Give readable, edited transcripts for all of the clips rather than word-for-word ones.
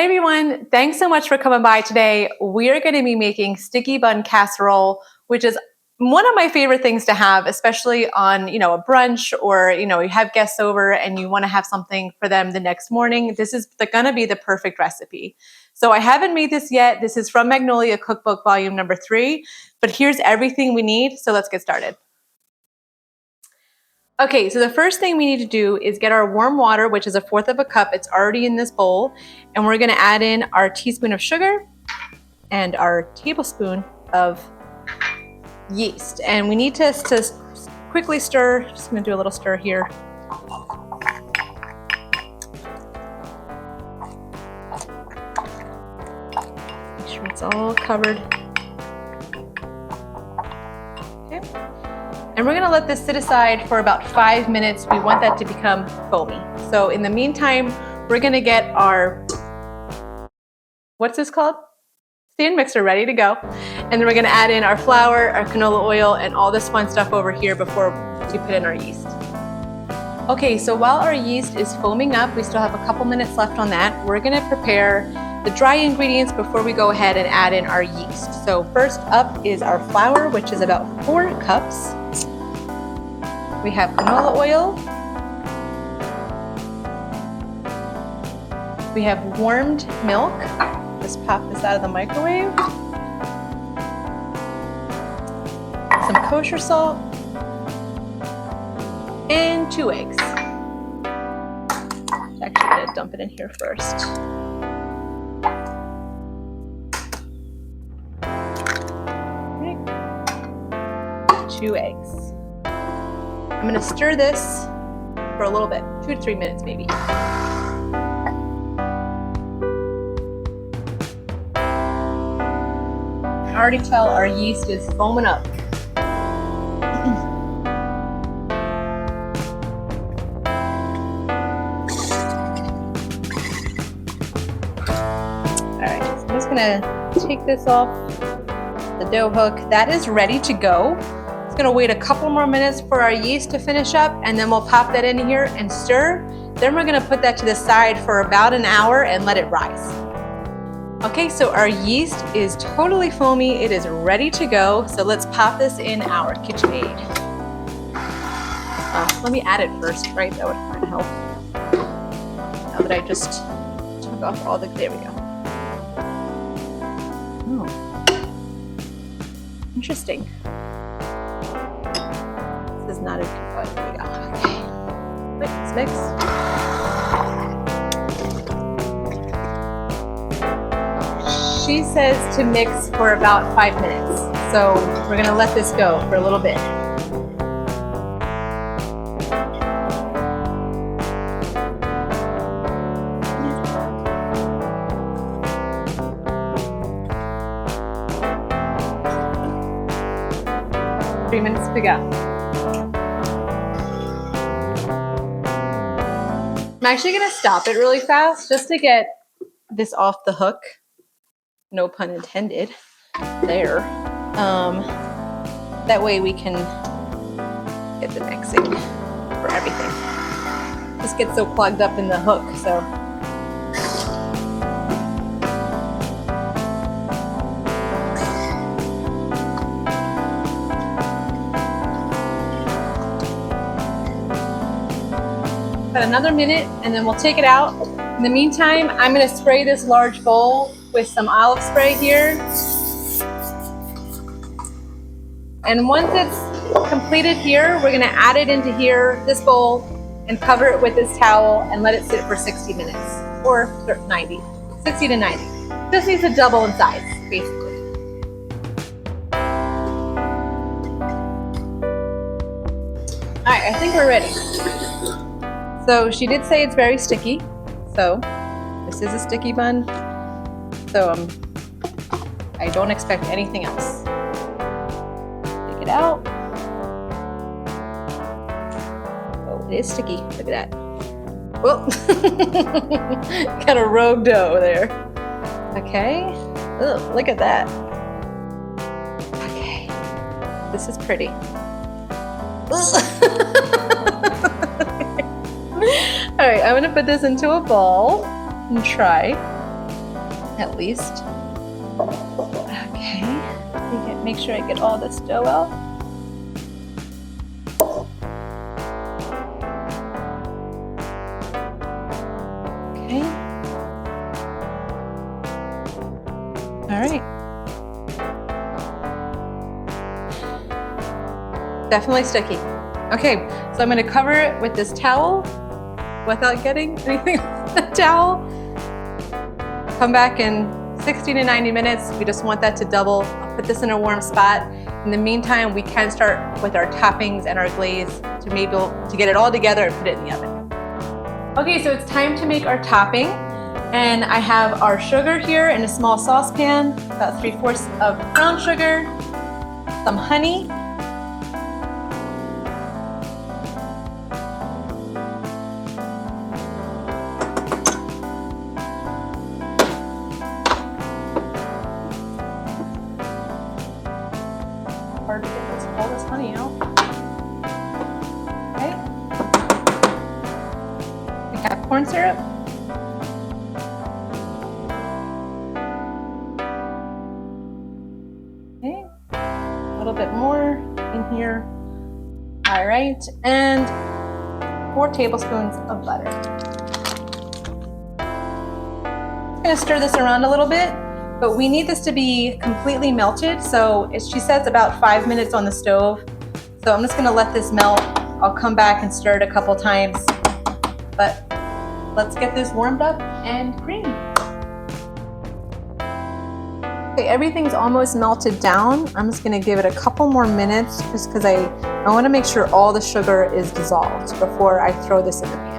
Hey everyone, thanks so much for coming by today. We're going to be making sticky bun casserole, which is one of my favorite things to have, especially on, a brunch or, you have guests over and you want to have something for them the next morning. This is going to be the perfect recipe. So I haven't made this yet. This is from Magnolia Cookbook volume number 3, but here's everything we need. So let's get started. Okay, so the first thing we need to do is get our warm water, which is 1/4 of a cup. It's already in this bowl. And we're gonna add in our teaspoon of sugar and our tablespoon of yeast. And we need to quickly stir. Just gonna do a little stir here. Make sure it's all covered. Okay. And we're gonna let this sit aside for about 5 minutes. We want that to become foamy. So in the meantime, we're gonna get our, what's this called? Stand mixer ready to go. And then we're gonna add in our flour, our canola oil, and all this fun stuff over here before we put in our yeast. Okay, so while our yeast is foaming up, we still have a couple minutes left on that. We're gonna prepare the dry ingredients before we go ahead and add in our yeast. So first up is our flour, which is about 4 cups. We have canola oil. We have warmed milk. Just pop this out of the microwave. Some kosher salt. And 2 eggs. Actually, I'm gonna dump it in here first. Okay. 2 eggs. I'm gonna stir this for a little bit, 2 to 3 minutes maybe. I already tell our yeast is foaming up. Alright, so I'm just gonna take this off the dough hook. That is ready to go. It's gonna wait a couple more minutes for our yeast to finish up, and then we'll pop that in here and stir. Then we're gonna put that to the side for about an hour and let it rise. Okay, so our yeast is totally foamy. It is ready to go. So let's pop this in our KitchenAid. Let me add it first, right? That would kind of help. Now that I just took off all the, there we go. Oh, interesting. This is not a good one. There we go. Okay, wait, let's mix. She says to mix for about 5 minutes. So we're gonna let this go for a little bit. Three minutes to go. I'm actually gonna stop it really fast just to get this off the hook. No pun intended there. That way we can get the mixing for everything. This gets so plugged up in the hook, so. About another minute and then we'll take it out. In the meantime, I'm gonna spray this large bowl with some olive spray here. And once it's completed here, we're gonna add it into here, this bowl, and cover it with this towel and let it sit for 60 minutes, or 90, 60 to 90. Just needs to double in size, basically. All right, I think we're ready. So she did say it's very sticky, so this is a sticky bun. So I don't expect anything else. Take it out. Oh, it is sticky. Look at that. Whoa. Got a rogue dough there. Okay. Oh, look at that. Okay. This is pretty. All right, I'm gonna put this into a bowl and try. at least. Okay, make sure I get all this dough out. Okay. All right. Definitely sticky. Okay, so I'm going to cover it with this towel without getting anything on the towel. Come back in 60 to 90 minutes. We just want that to double. I'll put this in a warm spot. In the meantime, we can start with our toppings and our glaze to get it all together and put it in the oven. Okay, so it's time to make our topping. And I have our sugar here in a small saucepan, about 3/4 of brown sugar, some honey, hard to get all this honey out. Okay. We have corn syrup. Okay. A little bit more in here. All right, and 4 tablespoons of butter. I'm gonna stir this around a little bit. But we need this to be completely melted, so she says about 5 minutes on the stove. So I'm just gonna let this melt. I'll come back and stir it a couple times. But let's get this warmed up and creamy. Okay, everything's almost melted down. I'm just gonna give it a couple more minutes just because I wanna make sure all the sugar is dissolved before I throw this in the pan.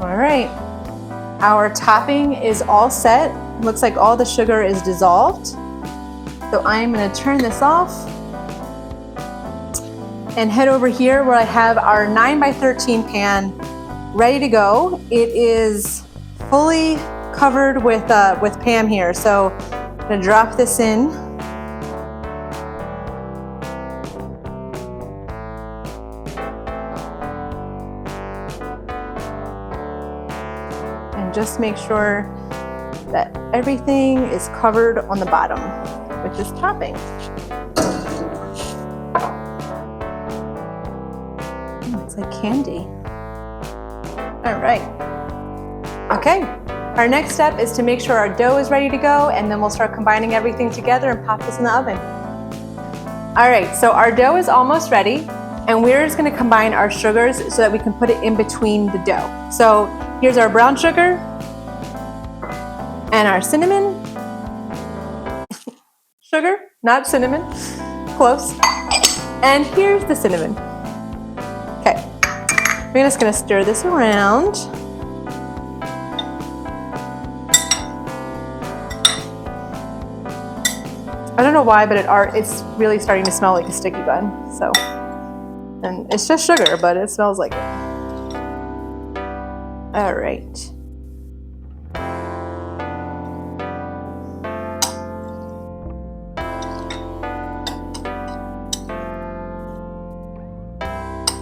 All right, our topping is all set. Looks like all the sugar is dissolved. So I'm gonna turn this off and head over here where I have our 9x13 pan ready to go. It is fully covered with Pam here. So I'm gonna drop this in. Just make sure that everything is covered on the bottom with this topping. It's like candy. All right. Okay. Our next step is to make sure our dough is ready to go, and then we'll start combining everything together and pop this in the oven. All right, so our dough is almost ready, and we're just gonna combine our sugars so that we can put it in between the dough. So here's our brown sugar and our cinnamon. Sugar, not cinnamon, close. And here's the cinnamon. Okay, we're just gonna stir this around. I don't know why, but it's really starting to smell like a sticky bun. So, and it's just sugar, but it smells like it. All right.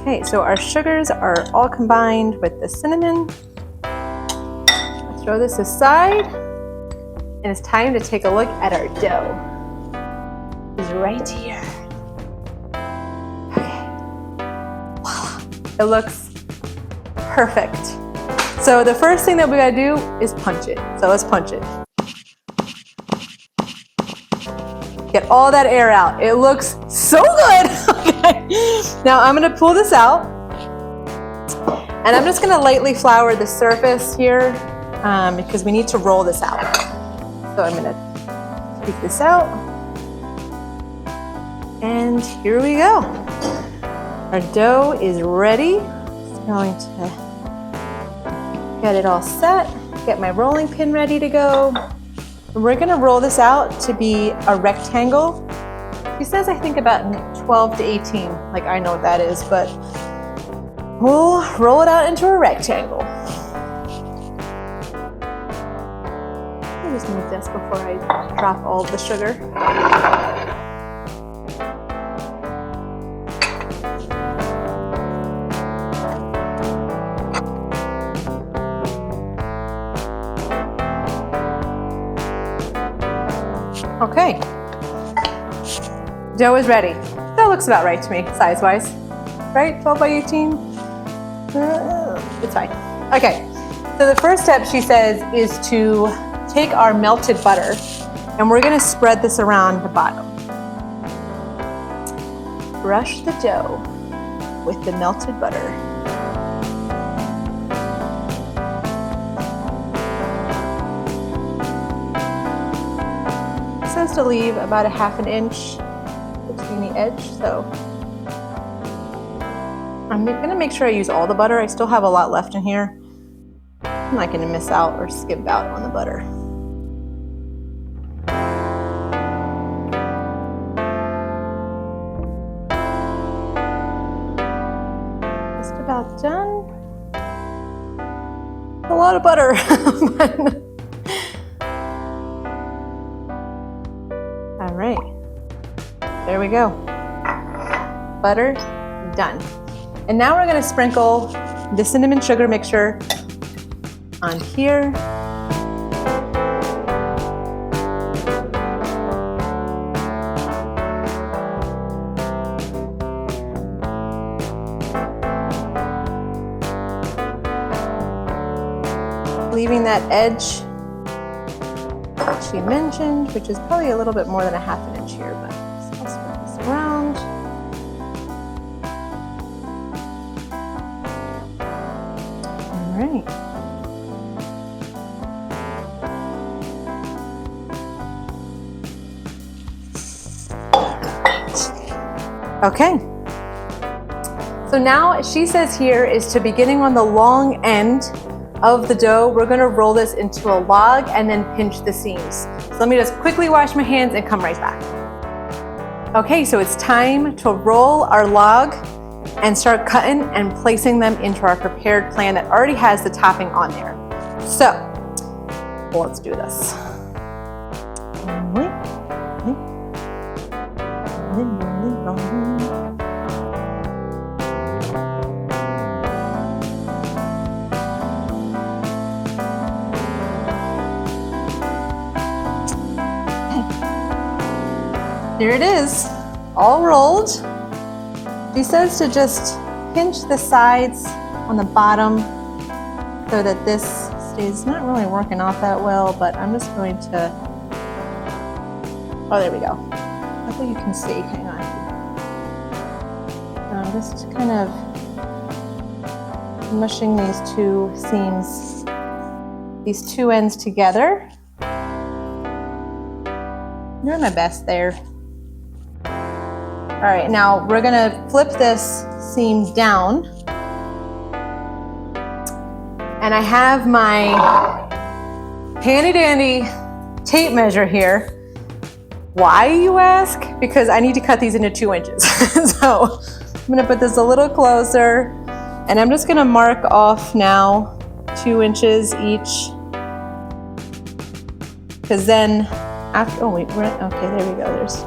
Okay, so our sugars are all combined with the cinnamon. I'll throw this aside, and it's time to take a look at our dough. It's right here. Okay. Voila. It looks perfect. So the first thing that we gotta do is punch it. So let's punch it. Get all that air out. It looks so good. Okay. Now I'm gonna pull this out, and I'm just gonna lightly flour the surface here because we need to roll this out. So I'm gonna take this out, and here we go. Our dough is ready. Just going to get it all set, get my rolling pin ready to go. And we're gonna roll this out to be a rectangle. She says I think about 12 to 18, like I know what that is, but we'll roll it out into a rectangle. just move this before I drop all the sugar. Okay, dough is ready. That looks about right to me, size-wise. Right, 12 by 18? It's fine. Okay, so the first step, she says, is to take our melted butter and we're gonna spread this around the bottom. Brush the dough with the melted butter. It says to leave about 1/2 inch between the edge, so I'm gonna make sure I use all the butter. I still have a lot left in here. I'm not gonna miss out or skip out on the butter. Just about done. A lot of butter. All right, there we go. Butter, done. And now we're gonna sprinkle the cinnamon sugar mixture on here. Leaving that edge that she mentioned, which is probably a little bit more than 1/2 inch here, but I'll spread this around. All right. Okay. So now she says here is to beginning on the long end of the dough, we're gonna roll this into a log and then pinch the seams. So let me just quickly wash my hands and come right back. Okay, so it's time to roll our log and start cutting and placing them into our prepared plan that already has the topping on there. So, let's do this. Here it is, all rolled. She says to just pinch the sides on the bottom so that this stays, not really working off that well, but I'm just going to, oh, there we go. Hopefully you can see, hang on. I'm just kind of mushing these two seams, these two ends together. Doing my best there. All right, now we're gonna flip this seam down. And I have my handy dandy tape measure here. Why, you ask? Because I need to cut these into 2 inches. So I'm gonna put this a little closer and I'm just gonna mark off now 2 inches each. Because then after, oh wait, okay, there we go, there's,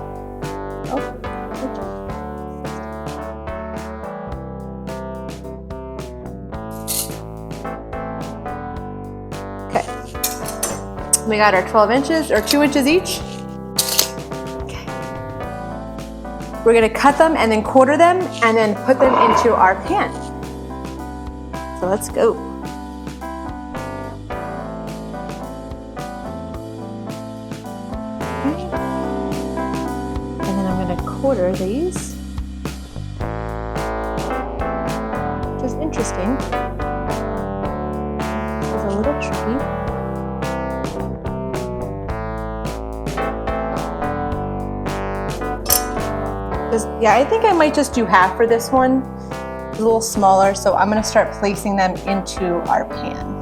oh. Okay, we got our 12 inches or 2 inches each. Okay, we're gonna cut them and then quarter them and then put them into our pan. So let's go. And then I'm gonna quarter these, which is interesting. It's a little tricky. Yeah, I think I might just do half for this one. It's a little smaller, so I'm gonna start placing them into our pan.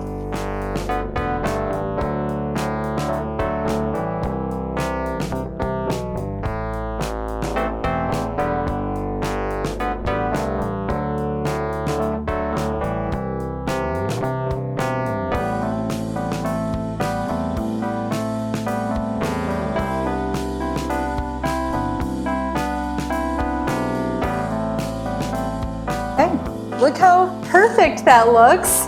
Look how perfect that looks.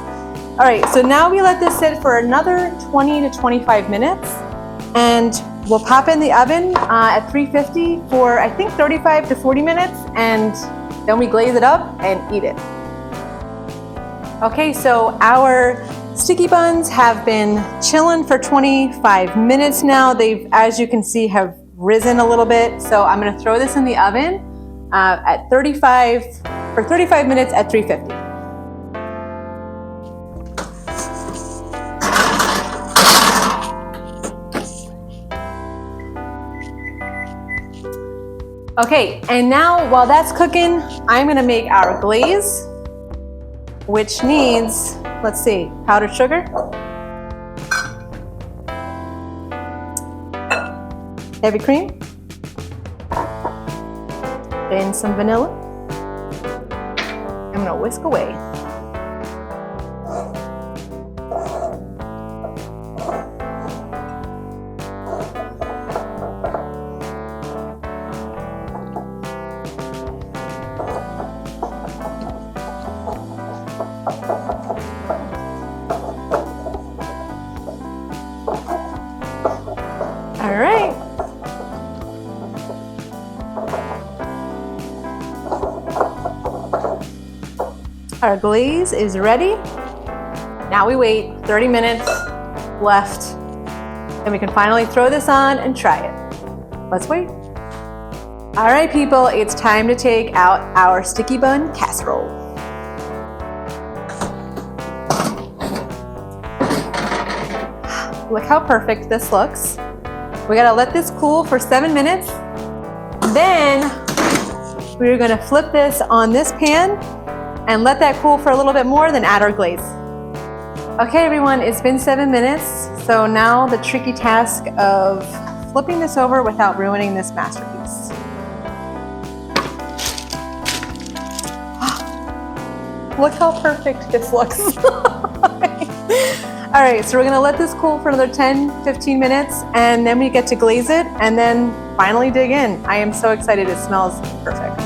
All right, so now we let this sit for another 20 to 25 minutes, and we'll pop in the oven at 350 for I think 35 to 40 minutes, and then we glaze it up and eat it. Okay, so our sticky buns have been chilling for 25 minutes now. They've, as you can see, have risen a little bit. So I'm gonna throw this in the oven for 35 minutes at 350. Okay, and now while that's cooking, I'm gonna make our glaze, which needs, let's see, powdered sugar, heavy cream, then some vanilla. I'm gonna whisk away. All right. Our glaze is ready. Now we wait 30 minutes left, and we can finally throw this on and try it. Let's wait. All right, people, it's time to take out our sticky bun casserole. Look how perfect this looks. We gotta let this cool for 7 minutes. Then we're gonna flip this on this pan and let that cool for a little bit more, then add our glaze. Okay, everyone, it's been 7 minutes. So now the tricky task of flipping this over without ruining this masterpiece. Look how perfect this looks. All right, so we're gonna let this cool for another 10-15 minutes, and then we get to glaze it and then finally dig in. I am so excited, it smells perfect.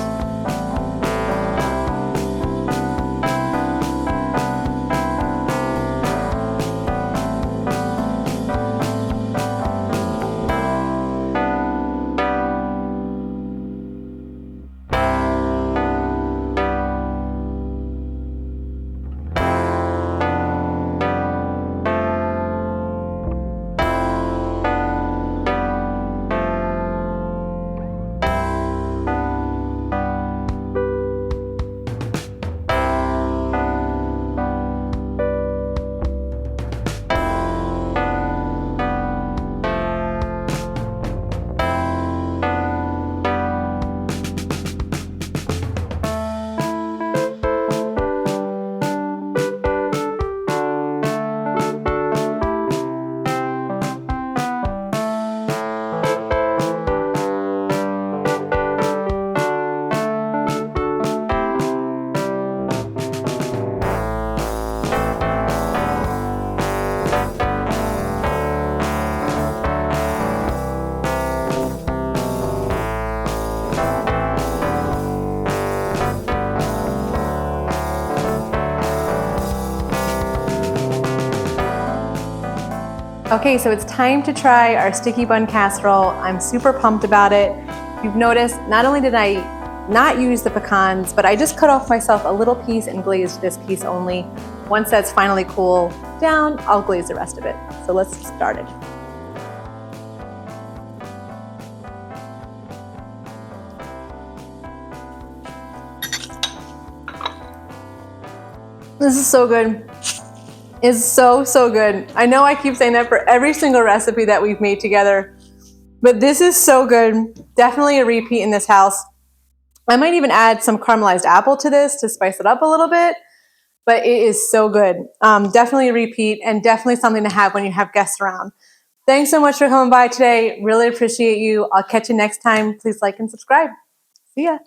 Okay, so it's time to try our sticky bun casserole. I'm super pumped about it. You've noticed, not only did I not use the pecans, but I just cut off myself a little piece and glazed this piece only. Once that's finally cooled down, I'll glaze the rest of it. So let's get started. This is so good. It's so, so good. I know I keep saying that for every single recipe that we've made together, but this is so good. Definitely a repeat in this house. I might even add some caramelized apple to this to spice it up a little bit, but it is so good. Definitely a repeat, and definitely something to have when you have guests around. Thanks so much for coming by today. Really appreciate you. I'll catch you next time. Please like and subscribe. See ya.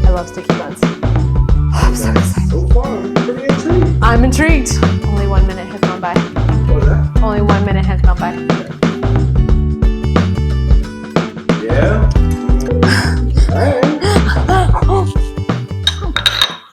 I love sticky buns. Oh, I'm so excited. So far, I'm pretty intrigued. I'm intrigued. Only 1 minute has gone by. What was that? Only 1 minute.